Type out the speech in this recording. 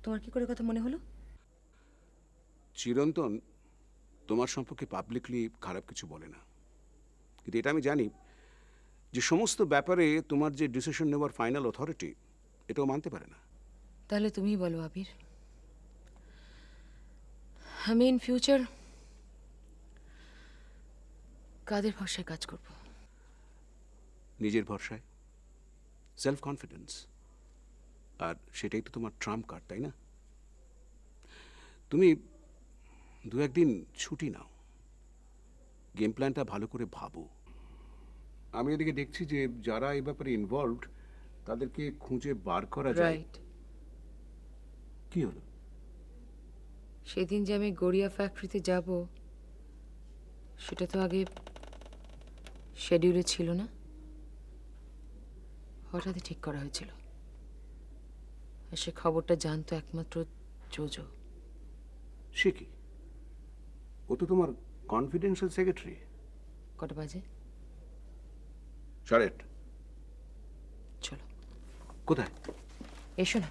তোমার কি করে কথা মনে হলো? চিরন্তন তোমার সম্পর্কে পাবলিকলি খারাপ কিছু বলে না, কিন্তু এটা আমি জানি যে সমস্ত ব্যাপারে তোমার যে ডিসিশন নেওয়ার ফাইনাল অথরিটি এটাও মানতে পারে না। তাহলে তুমিই বলো আবির, আমি ইন ফিউচার কাদের ভরসায় কাজ করব? নিজের ভরসায়, সেলফ কনফিডেন্স, আর সেটাই তো তোমার ট্রাম্প কার্ড, তাই না? তুমি দু একদিন ছুটি নাও, গেম প্ল্যানটা ভালো করে ভাবো। আমি এদিকে দেখছি যে যারা এই ব্যাপারে ইনভলভড তাদেরকে খুঁজে বার করা যায়। রাইট। কি হলো? সেদিন যে আমি গড়িয়া ফ্যাক্টরিতে যাব সেটা তো আগে শিডিউলে ছিল না, হঠাৎই ঠিক করা হয়েছিল। আর সে খবরটা জানতো একমাত্র জোজো। সে কি? ও তো তোমার কনফিডেন্সিয়াল সেক্রেটারি। কটা বাজে? 8:30। চলো কোথায়? এসো না।